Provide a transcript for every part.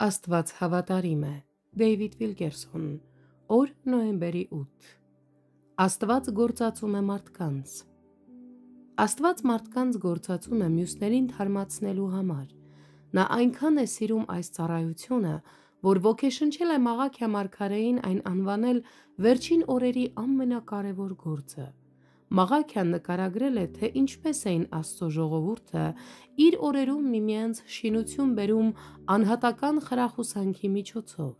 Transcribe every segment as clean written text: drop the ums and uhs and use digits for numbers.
Աստված հավատարիմ է։ Դեյվիդ Վիլկերսոն, օր նոյեմբերի 8։ Աստված գործածում է մարդկանց։ Աստված մարդկանց գործածում է մյուսներին թարմացնելու համար։ Նա այնքան է սիրում այս ծառայությունը, որ ոգեշնչել է Մաղաքիա մարգարեին այն անվանել վերջին օրերի ամենակարևոր գործը։ Մաղաքիան նկարագրել է, թե ինչպես էին Աստծո ժողովուրդը իր օրերում միմյանց շինություն բերում անհատական խրախուսանքի միջոցով։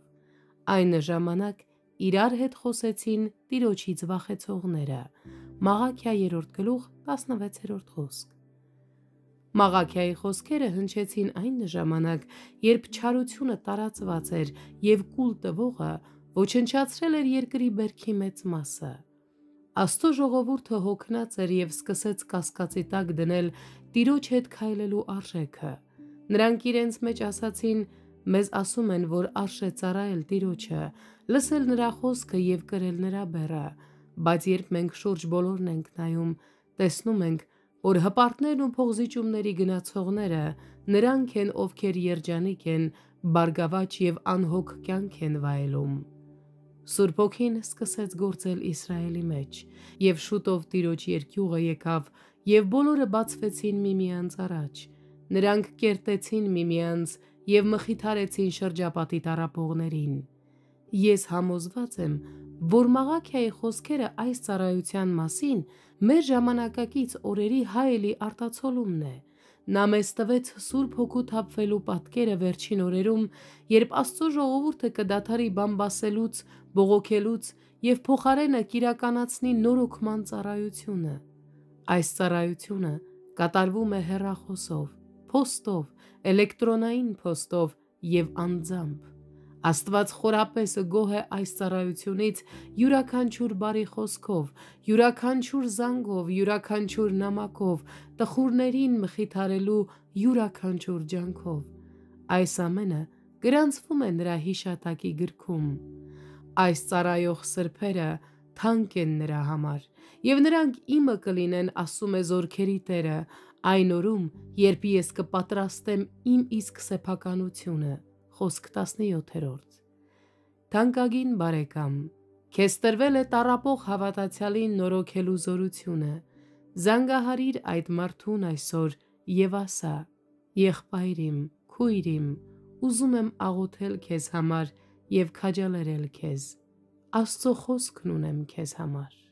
Այն ժամանակ իրար հետ խոսեցին Տիրոջից վախեցողները։ Մաղաքիա 3 գլուխ 16-րդ խոսք։ Մաղաքիայի խոսքերը հնչեցին այն ժամանակ, երբ չարությունը տարածված էր և կուլ տվողը ոչնչացրել էր երկրի բերքի մեծ մասը։ Աստծո ժողովուրդը հոգնած էր և սկսեց կասկածի տակ դնել Տիրոջ հետ քայլելու արժեքը։ Նրանք իրենց մեջ ասացին. «Մեզ ասում են, որ արժ է ծառայել Տիրոջը, լսել նրա խոսքը և կրել նրա բեռը, բայց երբ մենք շուրջ բոլորն ենք նայում, տեսնում ենք, որ հպարտներն ու փողզիջումների գնացողները նրանք են, ովքեր երջանիկ են, բարգավաճ և անհոգ կյանք են վայելում»։ Սուրբ Հոգին սկսեց գործել Իսրայելի մեջ, և շուտով Տիրոջ երկյուղը եկավ, և բոլորը բացվեցին միմյանց առաջ։ Նրանք կերտեցին միմյանց և մխիթարեցին շրջապատի տառապողներին։ Ես համոզված եմ, որ Մաղաքիայի խոսքերը այս ծառայության մասին մեր ժամանակակից օրերի հայելի արտացոլումն է։ Նա մեզ տվեց Սուրբ Հոգու թափվելու պատկերը վերջին օրերում, երբ Աստծո ժողովուրդը կդադարի բամբասելուց, բողոքելուց և փոխարենը կիրականացնի նորոգման ծառայությունը։ Այս ծառայությունը կատարվում է հեռախոսով, փոստով, էլեկտրոնային փոստով և անձամբ։ Աստված խորապես գոհ է այս ծառայությունից յուրաքանչյուր բարի խոսքով, յուրաքանչյուր զանգով, յուրաքանչյուր նամակով, տխուրներին մխիթարելու յուրաքանչյուր ջանքով։ Այս ամենը գրանցվում է նրա հիշատակի գրքում։ Այս ծառայող սրբերը թանկ են նրա համար, և նրանք իմը կլինեն, ասում է Զորքերի Տերը, այն օրում, երբ ես կպատրաստեմ իմ իսկ սեփականությունը։ Խոսք 17։ Թանկագին բարեկամ, քեզ տրվել է տառապող հավատացյալին նորոգելու զորությունը։ Զանգահարիր այդ մարդուն այսօր և ասա. «Եղբայր իմ, քույր իմ, ուզում եմ աղոթել քեզ համար և քաջալերել քեզ։ Աստծո խոսքն ունեմ քեզ համար»։